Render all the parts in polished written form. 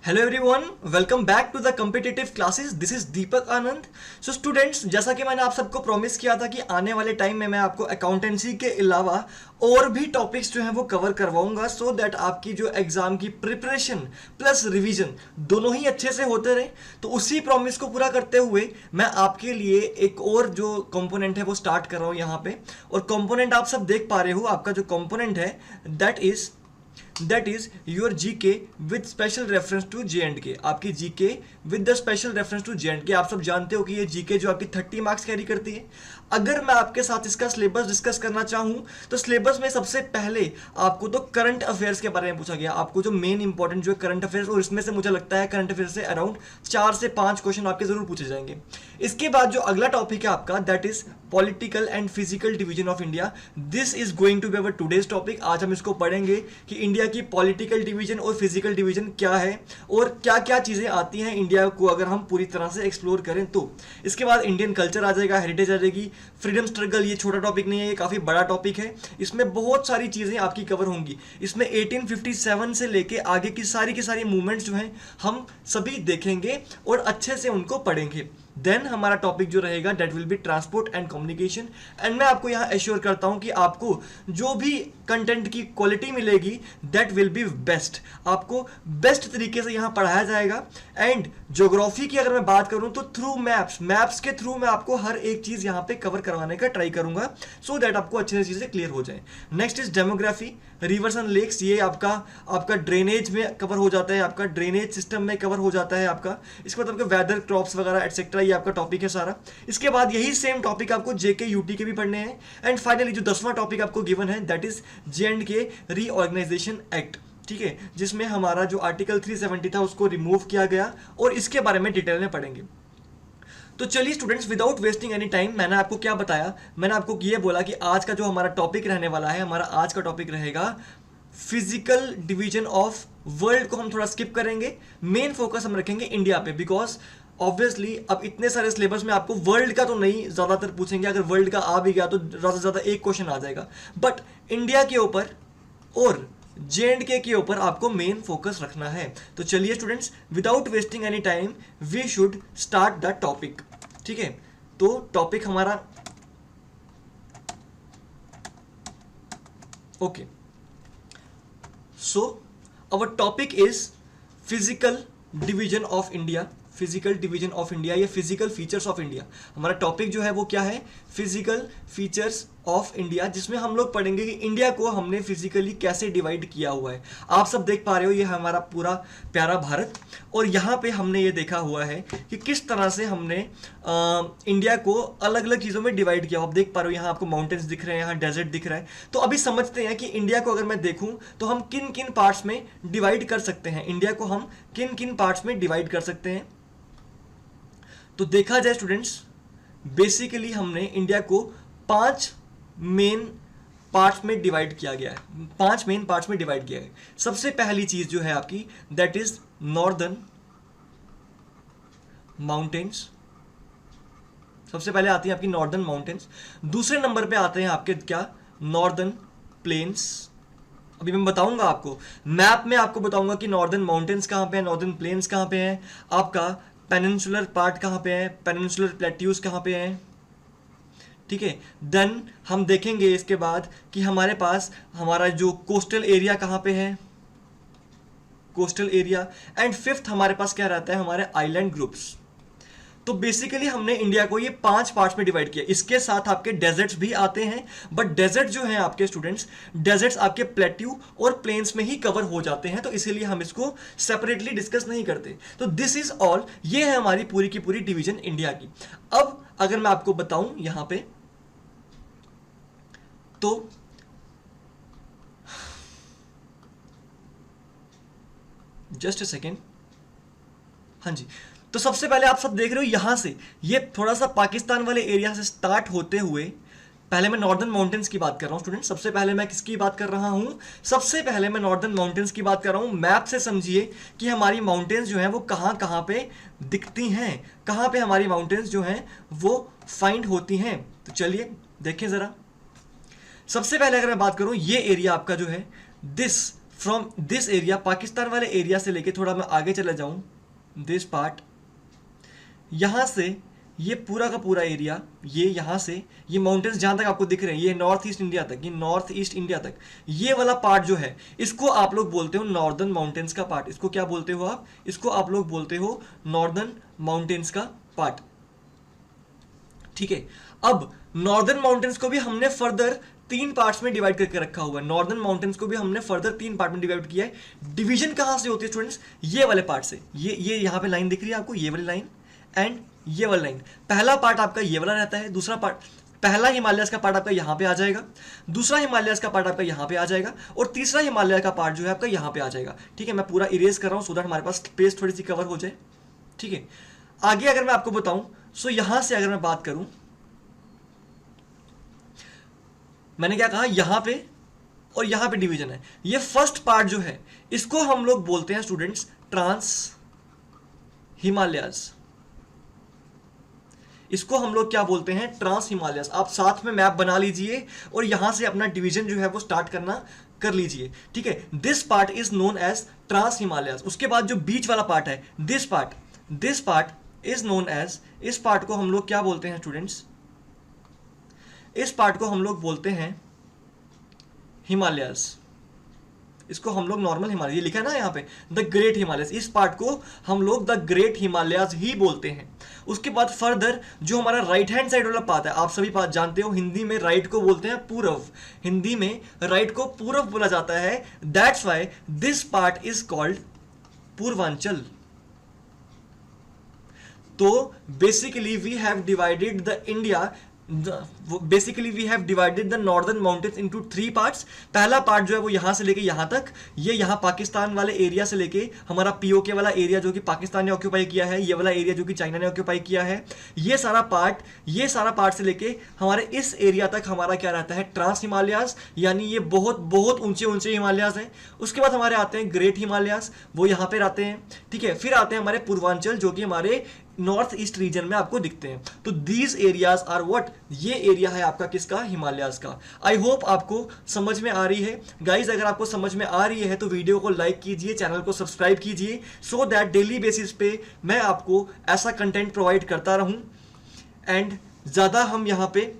Hello everyone, welcome back to the competitive classes. This is Deepak Anand. So students, जैसा कि मैंने आप सबको प्रॉमिस किया था कि आने वाले टाइम में मैं आपको अकाउंटेंसी के अलावा और भी टॉपिक्स जो हैं वो कवर करवाऊंगा, सो दैट आपकी जो एग्जाम की प्रिपरेशन प्लस रिवीजन दोनों ही अच्छे से होते रहे। तो उसी प्रॉमिस को पूरा करते हुए मैं आपके लिए एक और जो कंपोनेंट है वो स्टार्ट कर रहा हूँ यहाँ पे। और कंपोनेंट आप सब देख पा रहे हो, आपका जो कंपोनेंट है that is your GK with special reference to J and K. आपकी GK with the special reference to J and K. आप सब जानते हो कि ये जीके जो आपकी 30 मार्क्स कैरी करती है। अगर मैं आपके साथ इसका सिलेबस डिस्कस करना चाहूं तो सिलेबस में सबसे पहले आपको तो करंट अफेयर्स के बारे में पूछा गया, आपको जो मेन इंपॉर्टेंट जो है करंट अफेयर्स, और इसमें से मुझे लगता है करंट अफेयर्स से अराउंड 4 से 5 क्वेश्चन आपके जरूर पूछे जाएंगे। इसके बाद जो अगला टॉपिक है आपका that is political and physical division of India. This is going to be our today's topic. आज हम इसको पढ़ेंगे कि इंडिया की पॉलिटिकल डिवीजन और फिजिकल डिवीजन क्या है और क्या क्या चीजें आती हैं इंडिया को अगर हम पूरी तरह से एक्सप्लोर करें तो। इसके बाद इंडियन कल्चर आ जाएगा, हेरिटेज आ जाएगी, फ्रीडम स्ट्रगल। ये छोटा टॉपिक नहीं है, ये काफी बड़ा टॉपिक है। इसमें बहुत सारी चीजें आपकी कवर होंगी। इसमें 1857 से लेके आगे की सारी मूवमेंट्स जो हैं हम सभी देखेंगे और अच्छे से उनको पढ़ेंगे। देन हमारा टॉपिक जो रहेगा that will be transport and communication. And मैं आपको यहाँ एश्योर करता हूँ कि आपको जो भी कंटेंट की क्वालिटी मिलेगी दैट विल बी बेस्ट। आपको बेस्ट तरीके से यहाँ पढ़ाया जाएगा। एंड ज्योग्राफी की अगर मैं बात करूँ तो थ्रू मैप्स के थ्रू मैं आपको हर एक चीज़ यहाँ पे कवर करवाने का ट्राई करूंगा, सो दैट आपको अच्छे से चीज़ें क्लियर हो जाए। Next is demography, rivers and lakes. ये आपका ड्रेनेज में कवर हो जाता है, आपका ड्रेनेज सिस्टम में कवर हो जाता है आपका। इसके बाद आपका वेदर, क्रॉप्स वगैरह एटसेट्रा, ये आपका टॉपिक है सारा। इसके बाद यही सेम टॉपिक आपको जेके यूटी के भी पढ़ने हैं। एंड फाइनली जो 10वां टॉपिक आपको गिवन है that is J and K reorganisation act, ठीक है, जिसमें हमारा जो आर्टिकल 370 था उसको रिमूव किया गया और इसके बारे में डिटेल में पढ़ेंगे। तो चलिए students, without wasting any time, मैंने आपको क्या बताया, मैंने आपको ये बोला कि आज का जो हमारा टॉपिक रहने वाला है, हमारा आज का टॉपिक रहेगा फिजिकल डिवीजन ऑफ वर्ल्ड। को हम थोड़ा स्किप करेंगे, मेन फोकस हम रखेंगे इंडिया पे, बिकॉज ऑब्वियसली अब इतने सारे सिलेबस में आपको वर्ल्ड का तो नहीं ज्यादातर पूछेंगे। अगर वर्ल्ड का आ भी गया तो ज्यादा से ज्यादा एक क्वेश्चन आ जाएगा, बट इंडिया के ऊपर और जे.एंड.के के ऊपर आपको मेन फोकस रखना है। तो चलिए students, without wasting any time we should start the topic, ठीक है। तो टॉपिक हमारा okay, so our topic is physical division of India. Physical division of India या फिजिकल फीचर्स ऑफ इंडिया, हमारा टॉपिक जो है वो क्या है, फिजिकल फीचर्स ऑफ इंडिया, जिसमें हम लोग पढ़ेंगे कि इंडिया को हमने फिजिकली कैसे डिवाइड किया हुआ है। आप सब देख पा रहे हो ये हमारा पूरा प्यारा भारत, और यहाँ पे हमने ये देखा हुआ है कि किस तरह से हमने इंडिया को अलग अलग चीज़ों में डिवाइड किया। आप देख पा रहे हो यहाँ आपको माउंटेन्स दिख रहे हैं, यहाँ डेजर्ट दिख रहा है। तो अभी समझते हैं कि इंडिया को अगर मैं देखूँ तो हम किन किन पार्ट्स में डिवाइड कर सकते हैं, इंडिया को हम किन किन पार्ट्स में डिवाइड कर सकते हैं। तो देखा जाए स्टूडेंट्स, बेसिकली हमने इंडिया को 5 मेन पार्ट्स में डिवाइड किया गया है, 5 मेन पार्ट्स में डिवाइड किया है। सबसे पहली चीज जो है आपकी दैट इज नॉर्दर्न माउंटेन्स। सबसे पहले आती है आपकी नॉर्दर्न माउंटेन्स। दूसरे नंबर पे आते हैं आपके क्या, नॉर्दर्न प्लेन्स। अभी मैं बताऊंगा आपको, मैप में आपको बताऊंगा कि नॉर्दर्न माउंटेन्स कहां पे है, नॉर्दर्न प्लेन्स कहां पे है, आपका पेनिनसुलर पार्ट कहां पे है, पेनिनसुलर प्लेट्यूज कहां पे हैं, ठीक है। देन हम देखेंगे इसके बाद कि हमारे पास हमारा जो कोस्टल एरिया कहां पे है, कोस्टल एरिया। एंड फिफ्थ हमारे पास क्या रहता है, हमारे आइलैंड ग्रुप्स। तो बेसिकली हमने इंडिया को ये 5 पार्ट्स में डिवाइड किया। इसके साथ आपके डेजर्ट्स भी आते हैं, बट डेजर्ट जो हैं आपके स्टूडेंट्स, डेजर्ट्स आपके प्लेट्यू और प्लेन्स में ही कवर हो जाते हैं, तो इसीलिए हम इसको सेपरेटली डिस्कस नहीं करते। तो दिस इज ऑल, ये है हमारी पूरी की पूरी डिवीजन इंडिया की। अब अगर मैं आपको बताऊं यहां पे, तो जस्ट अ सेकेंड, हाँ जी। तो सबसे पहले आप सब देख रहे हो यहां से, ये थोड़ा सा पाकिस्तान वाले एरिया से स्टार्ट होते हुए, पहले मैं नॉर्दर्न माउंटेन्स की बात कर रहा हूं स्टूडेंट। सबसे पहले मैं किसकी बात कर रहा हूं, सबसे पहले मैं नॉर्दर्न माउंटेन्स की बात कर रहा हूं। मैप से समझिए कि हमारी माउंटेन्स जो हैं वो कहां कहां पे दिखती हैं, कहां पे हमारी माउंटेन्स जो हैं वो फाइंड होती हैं। तो चलिए देखें जरा। सबसे पहले अगर मैं बात करूं, ये एरिया आपका जो है, this from this area, Pakistan वाले एरिया से लेके थोड़ा मैं आगे चला जाऊं, दिस पार्ट, यहां से ये पूरा का पूरा एरिया, ये यहाँ से ये माउंटेन्स जहाँ तक आपको दिख रहे हैं, ये नॉर्थ ईस्ट इंडिया तक, ये नॉर्थ ईस्ट इंडिया तक, ये वाला पार्ट जो है इसको आप लोग बोलते हो नॉर्दर्न माउंटेन्स का पार्ट। इसको क्या बोलते हो आप? इसको आप लोग बोलते हो नॉर्दर्न माउंटेन्स का पार्ट। ठीक है, अब नॉर्दर्न माउंटेन्स को भी हमने फर्दर 3 पार्ट्स में डिवाइड करके रखा हुआ है। नॉर्दर्न माउंटेन्स को भी हमने फर्दर 3 पार्ट में डिवाइड किया है। डिवीजन कहाँ से होती है स्टूडेंट्स? ये वाले पार्ट से। ये यहाँ पे लाइन दिख रही है आपको, ये वाली लाइन एंड ये वाला लाइन। पहला पार्ट आपका ये वाला रहता है, दूसरा पार्ट, पहला हिमालयस का पार्ट आपका यहाँ पे आ जाएगा, दूसरा हिमालयस का पार्ट आपका यहाँ पे आ जाएगा, और तीसरा हिमालय का पार्ट जो है आपका यहाँ पे आ जाएगा। ठीक है, मैं पूरा इरेज कर रहा हूँ सो दैट हमारे पास स्पेस थोड़ी सी कवर हो जाए। ठीक है, आगे अगर मैं आपको बताऊं, सो यहां से अगर मैं बात करूं, मैंने क्या कहा, यहां पे और यहां पे डिवीजन है। ये फर्स्ट पार्ट जो है इसको हम लोग बोलते हैं स्टूडेंट्स ट्रांस हिमालयस। इसको हम लोग क्या बोलते हैं? ट्रांस हिमालयस। आप साथ में मैप बना लीजिए और यहां से अपना डिवीजन जो है वो स्टार्ट करना कर लीजिए। ठीक है, this part is known as trans Himalayas. उसके बाद जो बीच वाला पार्ट है, this part is known as, इस पार्ट को हम लोग क्या बोलते हैं स्टूडेंट्स? इस पार्ट को हम लोग बोलते हैं हिमालयस। इसको हम लोग नॉर्मल हिमालय, ये लिखा है ना यहाँ पे द ग्रेट हिमालयस, इस पार्ट को हम लोग द ग्रेट हिमालयस ही बोलते हैं। उसके बाद फर्दर जो हमारा राइट हैंड साइड वाला पार्ट है, आप सभी बात जानते हो हिंदी में राइट को बोलते हैं पूरब, हिंदी में राइट को पूरब बोला जाता है। That's why this part is called Purvanchal. तो basically we have divided the India, basically we have divided the northern mountains into 3 parts. पहला पार्ट जो है वो यहां से लेके यहां तक, ये यहां पाकिस्तान वाले एरिया से लेके हमारा पीओके वाला एरिया जो कि पाकिस्तान ने ऑक्यूपाई किया है, ये वाला एरिया जो कि चाइना ने ऑक्यूपाई किया है, ये सारा पार्ट से लेके हमारे इस एरिया तक हमारा क्या रहता है? ट्रांस हिमालयास, यानी ये बहुत बहुत ऊंचे ऊंचे हिमालयास हैं। उसके बाद हमारे आते हैं ग्रेट हिमालयास, वो यहाँ पे आते हैं। ठीक है, फिर आते हैं हमारे पूर्वांचल जो कि हमारे नॉर्थ ईस्ट रीजन में आपको दिखते हैं। तो दीज एरियाज आर व्हाट, ये एरिया है आपका किसका? हिमालयाज का। आई होप आपको समझ में आ रही है गाइज। अगर आपको समझ में आ रही है तो वीडियो को लाइक कीजिए, चैनल को सब्सक्राइब कीजिए, सो दैट डेली बेसिस पे मैं आपको ऐसा कंटेंट प्रोवाइड करता रहूं। एंड ज़्यादा हम यहाँ पे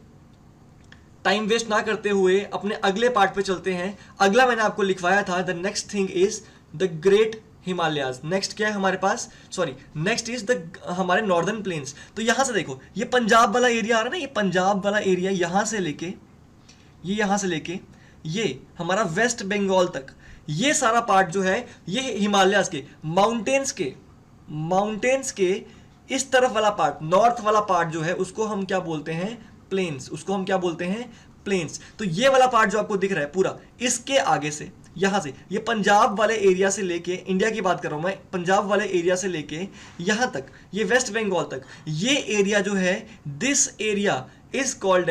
टाइम वेस्ट ना करते हुए अपने अगले पार्ट पे चलते हैं। अगला मैंने आपको लिखवाया था, the next thing is the great Himalayas. Next क्या है हमारे पास? सॉरी, नेक्स्ट इज द हमारे नॉर्दर्न प्लेन्स। तो यहां से देखो, ये पंजाब वाला एरिया आ रहा है ना, ये पंजाब वाला एरिया यहां से लेके ये हमारा वेस्ट बंगाल तक, ये सारा पार्ट जो है ये हिमालयाज के माउंटेन्स के इस तरफ वाला पार्ट, नॉर्थ वाला पार्ट जो है उसको हम क्या बोलते हैं? प्लेन्स। उसको हम क्या बोलते हैं? प्लेन्स। तो ये वाला पार्ट जो आपको दिख रहा है पूरा, इसके आगे से, यहां से, ये पंजाब वाले एरिया से लेके, इंडिया की बात कर रहा हूं मैं, पंजाब वाले एरिया से लेके यहां तक, ये वेस्ट बंगाल तक, ये एरिया जो है, this area is called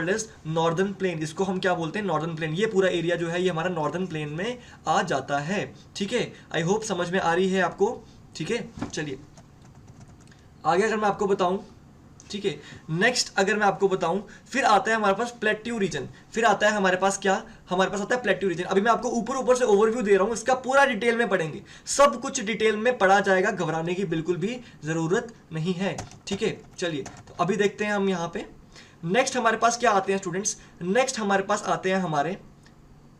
as northern plain. इसको हम क्या बोलते हैं? Northern plain. ये पूरा एरिया जो है ये हमारा नॉर्दर्न प्लेन में आ जाता है। ठीक है, आई होप समझ में आ रही है आपको। ठीक है, चलिए आगे अगर मैं आपको बताऊं, ठीक है, नेक्स्ट अगर मैं आपको बताऊं, फिर आता है हमारे पास प्लेट्यू रीजन। फिर आता है हमारे पास क्या? हमारे पास आता है प्लेट्यू रीजन। अभी मैं आपको ऊपर से ओवरव्यू दे रहा हूं, इसका पूरा डिटेल में पढ़ेंगे, सब कुछ डिटेल में पढ़ा जाएगा, घबराने की बिल्कुल भी जरूरत नहीं है। ठीक है, चलिए तो अभी देखते हैं हम यहाँ पे नेक्स्ट हमारे पास क्या आते हैं स्टूडेंट्स। नेक्स्ट हमारे पास आते हैं हमारे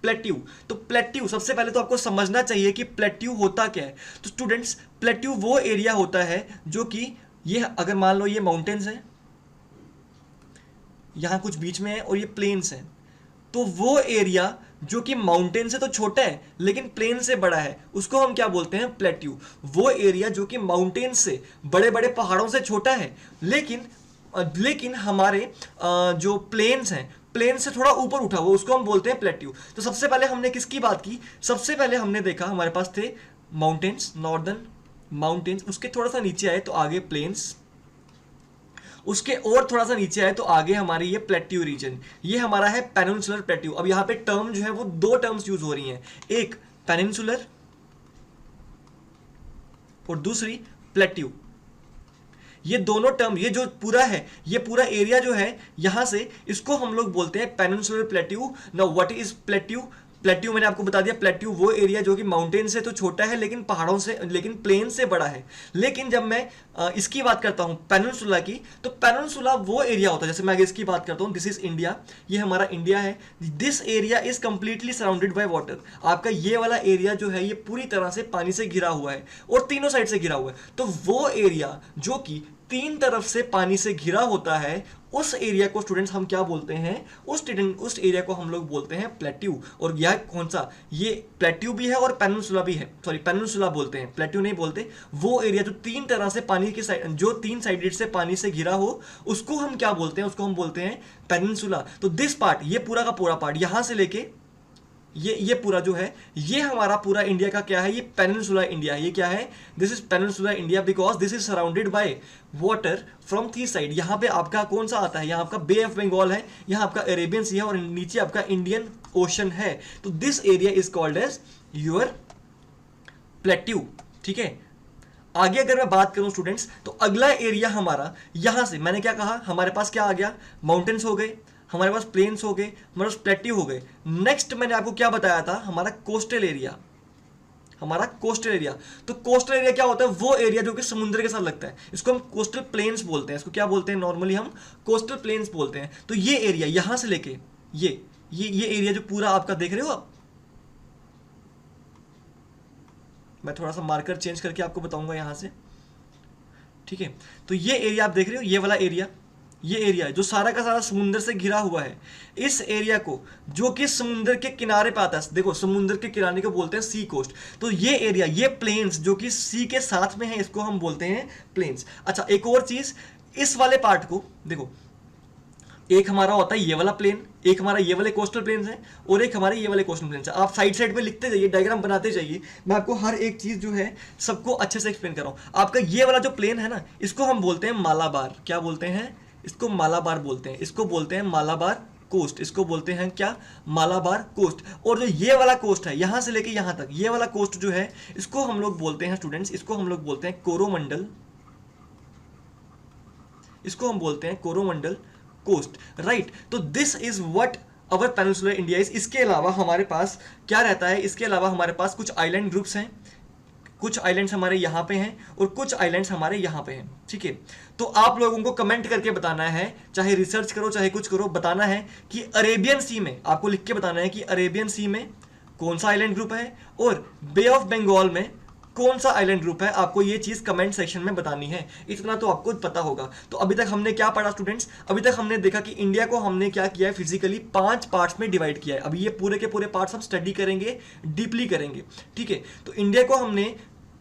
प्लेट्यू। तो प्लेट्यू, सबसे पहले तो आपको समझना चाहिए कि प्लेट्यू होता क्या है। तो स्टूडेंट्स, प्लेट्यू वो एरिया होता है जो कि ये, अगर मान लो ये माउंटेन्स हैं, यहां कुछ बीच में है और ये प्लेन्स हैं, तो वो एरिया जो कि माउंटेन से तो छोटा है लेकिन प्लेन से बड़ा है, उसको हम क्या बोलते हैं? प्लेट्यू। वो एरिया जो कि माउंटेन से, बड़े बड़े पहाड़ों से छोटा है, लेकिन हमारे जो प्लेन्स हैं, प्लेन से थोड़ा ऊपर उठा हुआ, उसको हम बोलते हैं प्लेट्यू। तो सबसे पहले हमने किसकी बात की? सबसे पहले हमने देखा हमारे पास थे माउंटेन्स, नॉर्दर्न माउंटेन्स, उसके थोड़ा सा नीचे आए तो आगे प्लेन्स, उसके और थोड़ा सा नीचे आए तो आगे हमारी ये प्लेट्यू रीजन, ये हमारा है पेनिनसुलर प्लेट्यू। अब यहाँ पे टर्म जो है वो 2 टर्म्स यूज हो रही हैं, एक पेनिनसुलर और दूसरी प्लेट्यू। ये दोनों टर्म, ये जो पूरा है, ये पूरा एरिया जो है यहां से, इसको हम लोग बोलते हैं peninsular plateau. Now what is plateau? Plateau मैंने आपको बता दिया, प्लेट्यू वो एरिया जो कि माउंटेन से तो छोटा है लेकिन पहाड़ों से, लेकिन प्लेन से बड़ा है। लेकिन जब मैं इसकी बात करता हूँ पेनिनसुला की, तो पेनिनसुला वो एरिया होता है, जैसे मैं इसकी बात करता हूँ, दिस इज इंडिया, ये हमारा इंडिया है, this area is completely surrounded by water. आपका ये वाला एरिया जो है ये पूरी तरह से पानी से घिरा हुआ है और तीनों साइड से घिरा हुआ है। तो वो एरिया जो कि तीन तरफ से पानी से घिरा होता है, उस एरिया को स्टूडेंट्स हम क्या बोलते हैं, उस एरिया को हम लोग बोलते हैं प्लेट्यू। और यह कौन सा, ये प्लेट्यू भी है और पेनिनसुला भी है, सॉरी पेनिनसुला बोलते हैं, प्लेट्यू नहीं बोलते। वो एरिया जो तीन तरह से पानी की साइड, जो तीन साइडेड से पानी से घिरा हो, उसको हम क्या बोलते हैं, उसको हम बोलते हैं पेनिनसुला। तो दिस पार्ट, ये पूरा का पूरा पार्ट यहां से लेके ये पूरा जो है, ये हमारा पूरा इंडिया का क्या है, ये पेनिनसुला इंडिया है। ये क्या है, this is peninsula India because this is surrounded by water from three side. यहाँ पे आपका कौन सा आता है, यहाँ आपका बे ऑफ बंगाल है, यहाँ आपका अरेबियन सी है और नीचे आपका इंडियन ओशन है। तो this area is called as your plateau. ठीक है, आगे अगर मैं बात करूं स्टूडेंट्स, तो अगला एरिया हमारा, यहां से मैंने क्या कहा, हमारे पास क्या आ गया, माउंटेन्स हो गए, हमारे पास प्लेन्स हो गए, हमारे पास प्लेट्यू हो गए। नेक्स्ट मैंने आपको क्या बताया था, हमारा कोस्टल एरिया, हमारा कोस्टल एरिया। तो कोस्टल एरिया क्या होता है, वो एरिया जो कि समुद्र के साथ लगता है, इसको हम कोस्टल प्लेन्स बोलते हैं। इसको क्या बोलते हैं, नॉर्मली हम कोस्टल प्लेन्स बोलते हैं। तो ये एरिया यहां से लेके ये एरिया जो पूरा आपका देख रहे हो आप, मैं थोड़ा सा मार्कर चेंज करके आपको बताऊंगा यहां से। ठीक है, तो ये एरिया आप देख रहे हो, ये वाला एरिया, ये एरिया जो सारा का सारा समुद्र से घिरा हुआ है, इस एरिया को जो कि समुद्र के किनारे पे आता है, देखो समुद्र के किनारे को बोलते हैं सी कोस्ट। तो ये एरिया, ये प्लेन्स जो कि सी के साथ में है, इसको हम बोलते हैं प्लेन्स। अच्छा, एक और चीज, इस वाले पार्ट को देखो, एक हमारा होता है ये वाला प्लेन, एक हमारा ये वाले कोस्टल प्लेन्स हैं और एक हमारे ये वाले कोस्टल प्लेन्स हैं। आप साइड साइड पे लिखते जाइए, डायग्राम बनाते जाइए, मैं आपको हर एक चीज जो है सबको अच्छे से एक्सप्लेन कर रहा हूं। आपका ये वाला जो प्लेन है ना, इसको हम बोलते हैं मालाबार। क्या बोलते हैं, इसको मालाबार बोलते हैं, इसको बोलते हैं मालाबार कोस्ट, इसको बोलते हैं क्या, मालाबार कोस्ट। और जो ये वाला कोस्ट है, यहां से लेके यहां तक, ये वाला कोस्ट जो है, इसको हम लोग बोलते हैं स्टूडेंट्स, इसको हम लोग बोलते हैं कोरोमंडल, इसको हम बोलते हैं कोरोमंडल कोस्ट, राइट। तो this is what our peninsular India is. इसके अलावा हमारे पास क्या रहता है, इसके अलावा हमारे पास कुछ आइलैंड ग्रुप्स हैं, कुछ आइलैंड्स हमारे यहाँ पे हैं और कुछ आइलैंड्स हमारे यहाँ पे हैं। ठीक है, तो आप लोगों को कमेंट करके बताना है, चाहे रिसर्च करो चाहे कुछ करो, बताना है कि अरेबियन सी में, आपको लिख के बताना है कि अरेबियन सी में कौन सा आइलैंड ग्रुप है और बे ऑफ बंगाल में कौन सा आइलैंड ग्रुप है। आपको ये चीज कमेंट सेक्शन में बतानी है, इतना तो आपको पता होगा। तो अभी तक हमने क्या पढ़ा स्टूडेंट्स, अभी तक हमने देखा कि इंडिया को हमने क्या किया है, फिजिकली 5 पार्ट्स में डिवाइड किया है। अभी ये पूरे के पूरे पार्ट्स हम स्टडी करेंगे, डीपली करेंगे। ठीक है, तो इंडिया को हमने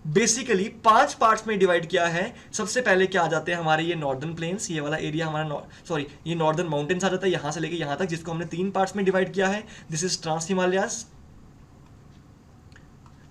बेसिकली 5 पार्ट्स में डिवाइड किया है। सबसे पहले क्या आ जाते हैं हमारे ये नॉर्दर्न प्लेन्स, ये वाला एरिया हमारा, सॉरी ये नॉर्दर्न माउंटेन्स आ जाता है, यहां से लेके यहां तक, जिसको हमने 3 पार्ट्स में डिवाइड किया है। This is trans Himalayas.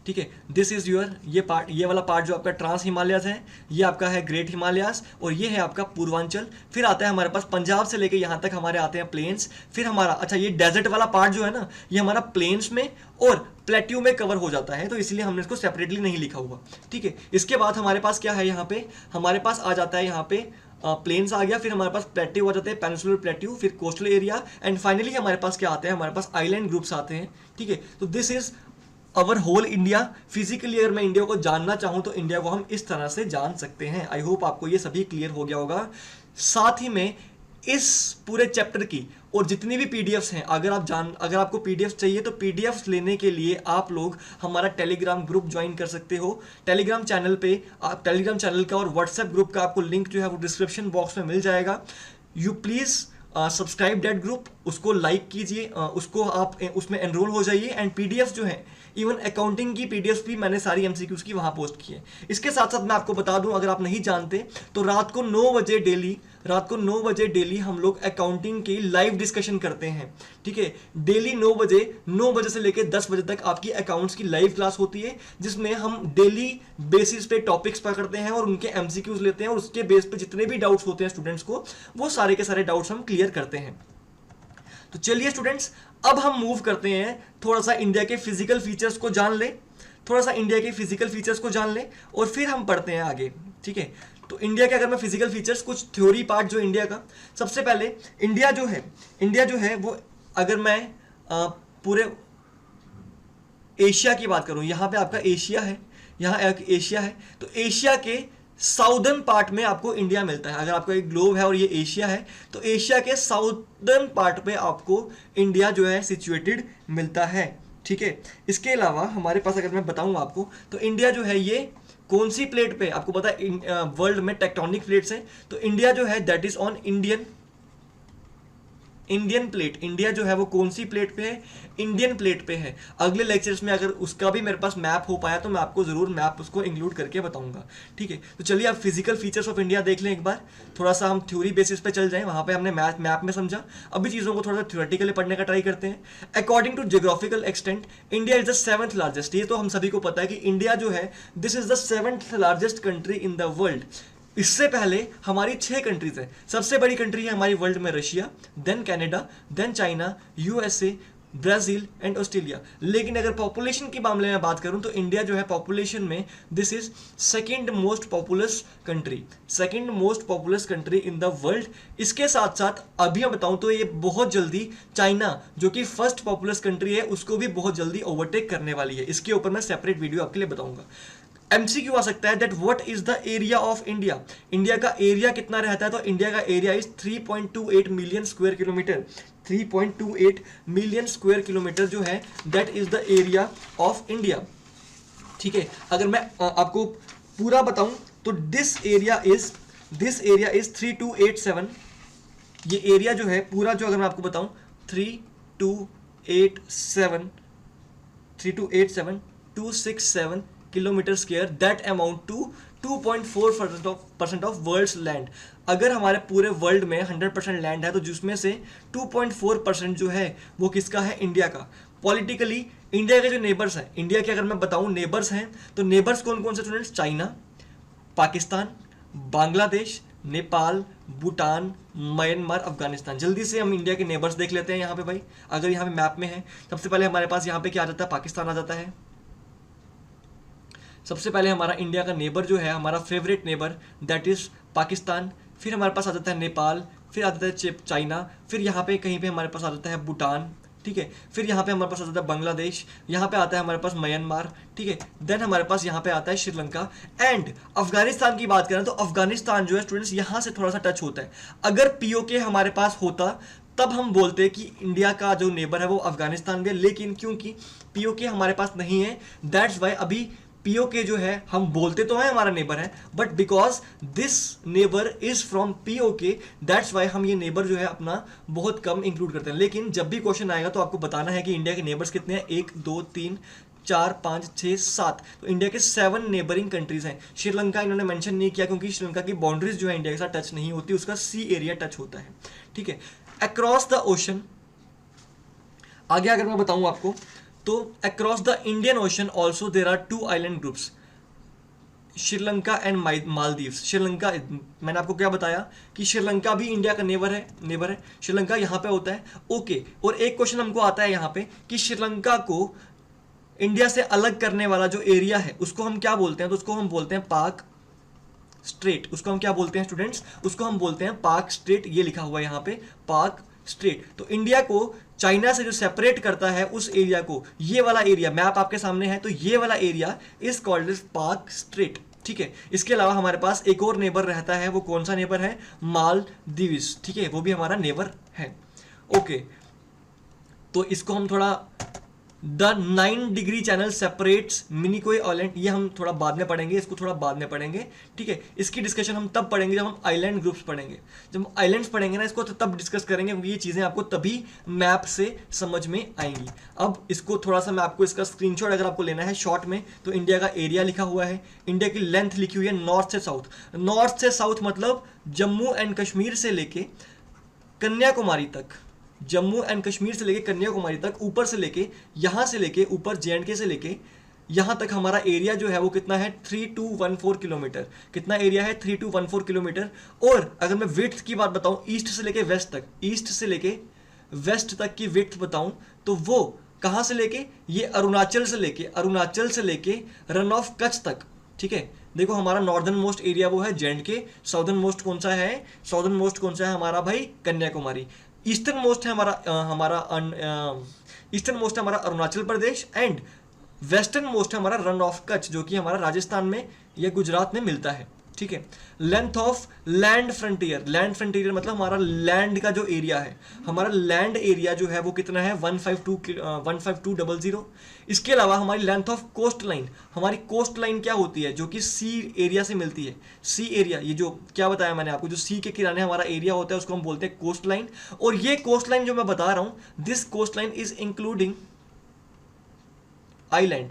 ठीक है, दिस इज योर, ये पार्ट, ये वाला पार्ट जो आपका ट्रांस हिमालयास है, ये आपका है ग्रेट हिमालयास और ये है आपका पूर्वांचल। फिर आता है हमारे पास पंजाब से लेके यहाँ तक हमारे आते हैं प्लेन्स। फिर हमारा, अच्छा ये डेजर्ट वाला पार्ट जो है ना, ये हमारा प्लेन्स में और प्लेट्यू में कवर हो जाता है, तो इसलिए हमने इसको सेपरेटली नहीं लिखा हुआ। ठीक है, इसके बाद हमारे पास क्या है, यहाँ पे हमारे पास आ जाता है, यहाँ पे प्लेन्स आ गया, फिर हमारे पास प्लेट्यू आ जाते हैं, पेनिनसुलर प्लेट्यू, फिर कोस्टल एरिया, एंड फाइनली हमारे पास क्या आते हैं, हमारे पास आइलैंड ग्रुप्स आते हैं। ठीक है, तो this is our whole India. Physically अगर मैं इंडिया को जानना चाहूं तो इंडिया को हम इस तरह से जान सकते हैं। आई होप आपको ये सभी क्लियर हो गया होगा। साथ ही में इस पूरे चैप्टर की और जितनी भी पीडीएफ्स हैं, अगर आपको पीडीएफ्स चाहिए तो पीडीएफ्स लेने के लिए आप लोग हमारा टेलीग्राम ग्रुप ज्वाइन कर सकते हो। टेलीग्राम चैनल पे, आप टेलीग्राम चैनल का और व्हाट्सएप ग्रुप का आपको लिंक जो है वो डिस्क्रिप्शन बॉक्स में मिल जाएगा। You please subscribe that group, उसको लाइक कीजिए, उसको आप उसमें एनरोल हो जाइए। एंड पीडीएफ्स जो है, इवन अकाउंटिंग की पीडीएफ्स भी मैंने सारी एमसीक्यूज की वहां पोस्ट की है। इसके साथ साथ मैं आपको बता दूं, अगर आप नहीं जानते तो रात को 9 बजे डेली हम लोग अकाउंटिंग की लाइव डिस्कशन करते हैं। ठीक है, डेली 9 बजे से लेकर 10 बजे तक आपकी अकाउंट्स की लाइव क्लास होती है, जिसमें हम डेली बेसिस पे टॉपिक्स पकड़ते हैं और उनके एमसीक्यूज लेते हैं और उसके बेस पे जितने भी डाउट्स होते हैं स्टूडेंट्स को, वो सारे के सारे डाउट्स हम क्लियर करते हैं। तो चलिए स्टूडेंट्स, अब हम मूव करते हैं, थोड़ा सा इंडिया के फिजिकल फीचर्स को जान ले, और फिर हम पढ़ते हैं आगे। ठीक है, तो इंडिया के अगर मैं फिजिकल फीचर्स, कुछ थ्योरी पार्ट जो इंडिया का, सबसे पहले इंडिया जो है वो, अगर मैं पूरे एशिया की बात करूं, यहाँ पे आपका एशिया है, यहाँ एक एशिया है, तो एशिया के साउदर्न पार्ट में आपको इंडिया मिलता है। अगर आपका एक ग्लोब है और ये एशिया है, तो एशिया के साउदर्न पार्ट पे आपको इंडिया जो है सिचुएटेड मिलता है। ठीक है, इसके अलावा हमारे पास अगर मैं बताऊं आपको, तो इंडिया जो है ये कौन सी प्लेट पे, आपको पता है वर्ल्ड में टेक्टोनिक प्लेट्स हैं, तो इंडिया जो है that is on Indian plate. India जो है वो कौन सी प्लेट पे है, इंडियन प्लेट पे है। अगले लेक्चर्स में अगर उसका भी मेरे पास मैप हो पाया तो मैं आपको जरूर मैप उसको इंक्लूड करके बताऊंगा। ठीक है, तो चलिए आप फिजिकल फीचर्स ऑफ इंडिया देख लें एक बार, थोड़ा सा हम थ्योरी बेसिस पे चल जाएं, वहां पे हमने मैप में समझा, अभी चीजों को थोड़ा सा थ्योरेटिकली पढ़ने का ट्राई करते हैं। According to geographical extent India is the 7th largest, ये तो हम सभी को पता है कि इंडिया जो है this is the 7th largest country in the world. इससे पहले हमारी 6 कंट्रीज है। सबसे बड़ी कंट्री है हमारी वर्ल्ड में Russia, then Canada, then China, USA, Brazil and Australia. लेकिन अगर पॉपुलेशन के मामले में बात करूं तो इंडिया जो है पॉपुलेशन में this is second most populous country in the world. इसके साथ साथ अभी मैं बताऊं तो ये बहुत जल्दी चाइना जो कि फर्स्ट पॉपुलस कंट्री है उसको भी बहुत जल्दी ओवरटेक करने वाली है। इसके ऊपर मैं सेपरेट वीडियो आपके लिए बताऊंगा। एमसीक्यू आ सकता है that what is the area of India, India का एरिया कितना रहता है, तो इंडिया का area is 3.28 million square kilometre. 3.28 million square kilometre जो है that is the area of India. ठीक है, अगर मैं आपको पूरा बताऊं तो दिस एरिया इज 3287। ये एरिया जो है पूरा, जो अगर मैं आपको बताऊं 3287 kilometre square, that amount to 2.4% of world's land. अगर हमारे पूरे वर्ल्ड में 100% लैंड है तो जिसमें से 2.4% जो है वो किसका है, इंडिया का। पॉलिटिकली इंडिया के जो नेबर्स हैं, इंडिया के अगर मैं बताऊं नेबर्स हैं, तो नेबर्स कौन कौन से students, China, Pakistan, Bangladesh, Nepal, Bhutan, Myanmar, Afghanistan. जल्दी से हम इंडिया के नेबर्स देख लेते हैं यहाँ पे भाई। अगर यहाँ पे मैप में है, सबसे पहले हमारे पास यहाँ पे क्या आ जाता है, पाकिस्तान आ जाता है। सबसे पहले हमारा इंडिया का नेबर जो है, हमारा favourite neighbour that is Pakistan. फिर हमारे पास आ जाता है नेपाल, फिर आ जाता है चाइना, फिर यहाँ पे कहीं पे हमारे पास आ जाता है भूटान। ठीक है, फिर यहाँ पे हमारे पास आ जाता है बांग्लादेश, यहाँ पे आता है हमारे पास म्यांमार। ठीक है, देन हमारे पास यहाँ पे आता है श्रीलंका एंड अफगानिस्तान की बात करें तो अफगानिस्तान जो है स्टूडेंट्स यहाँ से थोड़ा सा टच होता है। अगर पीओके हमारे पास होता तब हम बोलते कि इंडिया का जो नेबर है वो अफगानिस्तान भी है, लेकिन क्योंकि पीओके हमारे पास नहीं है दैट्स वाई अभी पीओके जो है हम बोलते तो हैं हमारा नेबर है, but because this neighbour is from PoK that's why हम ये नेबर जो है अपना बहुत कम इंक्लूड करते हैं। लेकिन जब भी क्वेश्चन आएगा तो आपको बताना है कि इंडिया के नेबर्स कितने हैं, 1 2 3 4 5 6 7। तो इंडिया के 7 नेबरिंग कंट्रीज हैं। श्रीलंका इन्होंने मेंशन नहीं किया क्योंकि श्रीलंका की बाउंड्रीज जो है इंडिया के साथ टच नहीं होती, उसका सी एरिया टच होता है। ठीक है, अक्रॉस द ओशन आगे अगर मैं बताऊं आपको तो across the Indian Ocean also there are 2 island groups, Sri Lanka and Maldives. Sri Lanka, मैंने आपको क्या बताया कि श्रीलंका भी इंडिया का नेबर है। श्रीलंका यहाँ पे होता है। ओके, और एक क्वेश्चन हमको आता है यहाँ पे कि श्रीलंका को इंडिया से अलग करने वाला जो एरिया है उसको हम क्या बोलते हैं, तो उसको हम बोलते हैं पाक स्ट्रेट। उसको हम क्या बोलते हैं स्टूडेंट्स, उसको हम बोलते हैं पाक स्ट्रेट। ये लिखा हुआ है यहाँ पे पाक स्ट्रेट। तो इंडिया को चाइना से जो सेपरेट करता है उस एरिया को, ये वाला एरिया मैप आपके सामने है, तो ये वाला एरिया इज कॉल्ड इज पाक स्ट्रेट। ठीक है, इसके अलावा हमारे पास एक और नेबर रहता है, वो कौन सा नेबर है, मालदीव्स। ठीक है, वो भी हमारा नेबर है। ओके, तो इसको हम थोड़ा the 9 degree channel separates Minicoy island, ये हम थोड़ा बाद में पढ़ेंगे, इसको थोड़ा बाद में पढ़ेंगे। ठीक है, इसकी डिस्कशन हम तब पढ़ेंगे जब हम आइलैंड ग्रुप्स पढ़ेंगे। जब हम आइलैंड्स पढ़ेंगे ना इसको, तो तब डिस्कस करेंगे, क्योंकि ये चीज़ें आपको तभी मैप से समझ में आएंगी। अब इसको थोड़ा सा मैं आपको इसका स्क्रीनशॉट अगर आपको लेना है शॉर्ट में, तो इंडिया का एरिया लिखा हुआ है, इंडिया की लेंथ लिखी हुई है नॉर्थ से साउथ। नॉर्थ से साउथ मतलब जम्मू एंड कश्मीर से लेके कन्याकुमारी तक, जम्मू एंड कश्मीर से लेके कन्याकुमारी तक, ऊपर से लेके यहाँ से लेके ऊपर जेएंडके से लेके यहाँ तक हमारा एरिया जो है वो कितना है, 3214 किलोमीटर। कितना एरिया है, 3214 किलोमीटर। और अगर मैं विड्थ की बात बताऊं, ईस्ट से लेके वेस्ट तक, ईस्ट से लेके वेस्ट तक की विड्थ बताऊं तो वो कहाँ से लेके, ये अरुणाचल से लेके रन ऑफ कच्छ तक। ठीक है, देखो हमारा नॉर्दर्न मोस्ट एरिया वो है जेएंडके, साउदर्न मोस्ट कौन सा है हमारा भाई कन्याकुमारी। ईस्टर्न मोस्ट है हमारा Arunachal Pradesh and western most है हमारा रन ऑफ कच्छ, जो कि हमारा राजस्थान में या गुजरात में मिलता है, ठीक है। Length of land frontier, land frontier मतलब हमारा लैंड का जो एरिया है, हमारा लैंड एरिया जो है वो कितना है 15200। इसके अलावा हमारी लेंथ ऑफ कोस्ट लाइन, हमारी कोस्ट लाइन क्या होती है, जो कि सी एरिया से मिलती है। सी एरिया, ये जो क्या बताया मैंने आपको, जो सी के किनारे हमारा एरिया होता है उसको हम बोलते हैं कोस्ट लाइन। और ये कोस्ट लाइन जो मैं बता रहा हूं, this coast line is including island,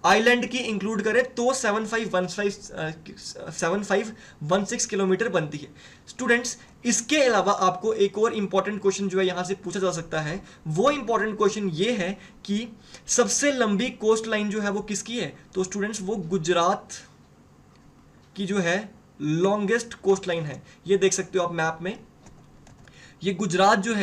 island की इंक्लूड करें तो 7516 किलोमीटर बनती है। स्टूडेंट्स, इसके अलावा आपको एक और इंपॉर्टेंट क्वेश्चन जो है यहां से पूछा जा सकता है। वो इंपॉर्टेंट क्वेश्चन ये है कि सबसे लंबी कोस्ट लाइन जो है वो किसकी है, तो स्टूडेंट्स वो गुजरात की जो है लॉन्गेस्ट कोस्ट लाइन है। ये देख सकते हो आप मैप में, ये गुजरात जो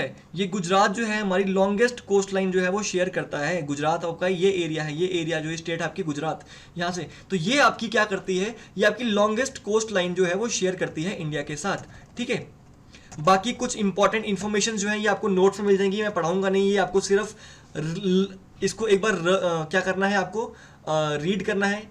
है हमारी लॉन्गेस्ट कोस्ट लाइन जो है वो शेयर करता है। गुजरात आपका ये एरिया है, ये एरिया जो है स्टेट आपकी गुजरात यहाँ से, तो ये आपकी क्या करती है, ये आपकी लॉन्गेस्ट कोस्ट लाइन जो है वो शेयर करती है इंडिया के साथ, ठीक है। बाकी कुछ इंपॉर्टेंट इन्फॉर्मेशन जो है ये आपको नोट्स में मिल जाएंगी, मैं पढ़ाऊंगा नहीं, ये आपको सिर्फ इसको एक बार क्या करना है, आपको रीड करना है।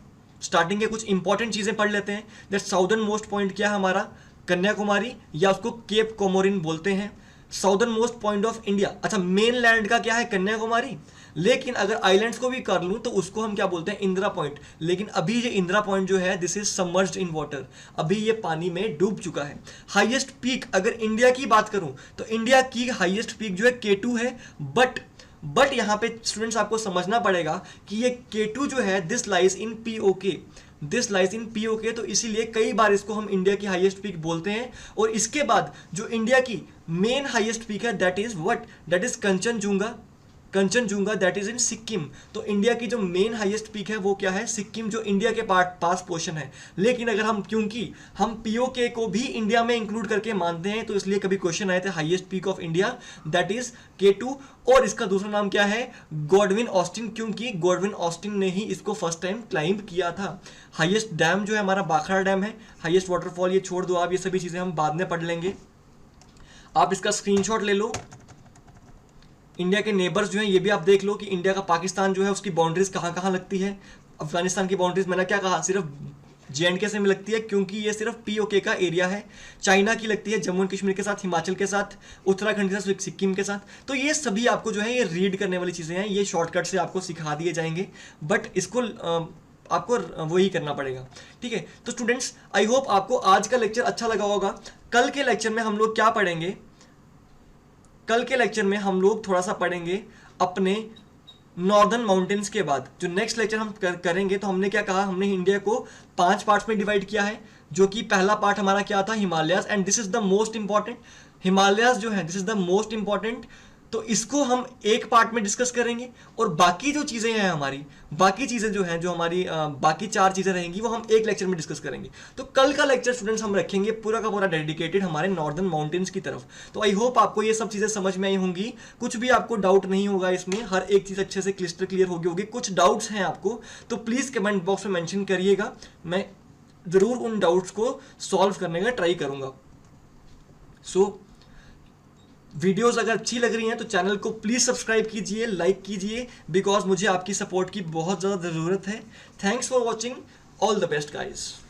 स्टार्टिंग के कुछ इंपॉर्टेंट चीज़ें पढ़ लेते हैं। दैट साउदर्न मोस्ट पॉइंट क्या है हमारा, कन्याकुमारी, या उसको केप कोमोरिन बोलते हैं। Southern most point of India, अच्छा मेन लैंड का क्या है कन्याकुमारी, लेकिन अगर आइलैंड्स को भी कर लूं तो उसको हम क्या बोलते हैं इंदिरा पॉइंट। लेकिन अभी ये इंदिरा पॉइंट जो है this is submerged in water, अभी ये पानी में डूब चुका है। हाईएस्ट पीक अगर इंडिया की बात करूं तो इंडिया की हाईएस्ट पीक जो है K2 है, बट यहाँ पे स्टूडेंट्स आपको समझना पड़ेगा कि ये K2 जो है दिस लाइज इन POK, तो इसीलिए कई बार इसको हम इंडिया की हाईएस्ट पीक बोलते हैं। और इसके बाद जो इंडिया की मेन हाईएस्ट पीक है that is Kanchenjunga, that is in Sikkim. तो इंडिया की जो मेन हाईएस्ट पीक है वो क्या है, सिक्किम, जो इंडिया के पास पोर्शन है। लेकिन अगर हम, क्योंकि हम POK को भी इंडिया में इंक्लूड करके मानते हैं, तो इसलिए कभी क्वेश्चन आए थे highest peak of India that is K2। और इसका दूसरा नाम क्या है, गॉडविन ऑस्टिन, क्योंकि गॉडविन ऑस्टिन ने ही इसको फर्स्ट टाइम क्लाइंब किया था। हाईएस्ट डैम जो है हमारा बाखरा डैम है, हाईएस्ट वाटरफॉल, ये छोड़ दो आप, ये सभी चीजें हम बाद में पढ़ लेंगे। आप इसका स्क्रीनशॉट ले लो। इंडिया के नेबर्स जो हैं ये भी आप देख लो कि इंडिया का पाकिस्तान जो है उसकी बाउंड्रीज कहाँ कहाँ लगती है। अफगानिस्तान की बाउंड्रीज मैंने क्या कहा, सिर्फ J&K से में लगती है, क्योंकि ये सिर्फ POK का एरिया है। चाइना की लगती है जम्मू एंड कश्मीर के साथ, हिमाचल के साथ, उत्तराखंड के साथ, सिक्किम के साथ। तो ये सभी आपको जो है ये रीड करने वाली चीज़ें हैं, ये शॉर्टकट से आपको सिखा दिए जाएंगे, बट इसको आपको वही करना पड़ेगा, ठीक है। तो स्टूडेंट्स, आई होप आपको आज का लेक्चर अच्छा लगा होगा। कल के लेक्चर में हम लोग क्या पढ़ेंगे, कल के लेक्चर में हम लोग थोड़ा सा पढ़ेंगे अपने नॉर्दर्न माउंटेन्स के बाद। जो नेक्स्ट लेक्चर हम करेंगे, तो हमने क्या कहा, हमने इंडिया को 5 पार्ट्स में डिवाइड किया है, जो कि पहला पार्ट हमारा क्या था, Himalayas, and this is the most important. Himalayas जो है this is the most important, तो इसको हम एक पार्ट में डिस्कस करेंगे। और बाकी जो चीज़ें हैं हमारी, बाकी चीज़ें जो हैं, जो हमारी बाकी 4 चीज़ें रहेंगी, वो हम एक लेक्चर में डिस्कस करेंगे। तो कल का लेक्चर स्टूडेंट्स हम रखेंगे पूरा का पूरा डेडिकेटेड हमारे नॉर्दर्न माउंटेन्स की तरफ। तो आई होप आपको ये सब चीज़ें समझ में आई होंगी, कुछ भी आपको डाउट नहीं होगा इसमें, हर एक चीज़ अच्छे से क्लिस्टर क्लियर होगी। कुछ डाउट्स हैं आपको तो प्लीज़ कमेंट बॉक्स में मैंशन करिएगा, मैं ज़रूर उन डाउट्स को सॉल्व करने का ट्राई करूँगा। सो वीडियोस अगर अच्छी लग रही हैं तो चैनल को प्लीज़ सब्सक्राइब कीजिए, लाइक कीजिए, बिकॉज मुझे आपकी सपोर्ट की बहुत ज़्यादा ज़रूरत है। Thanks for watching, all the best guys.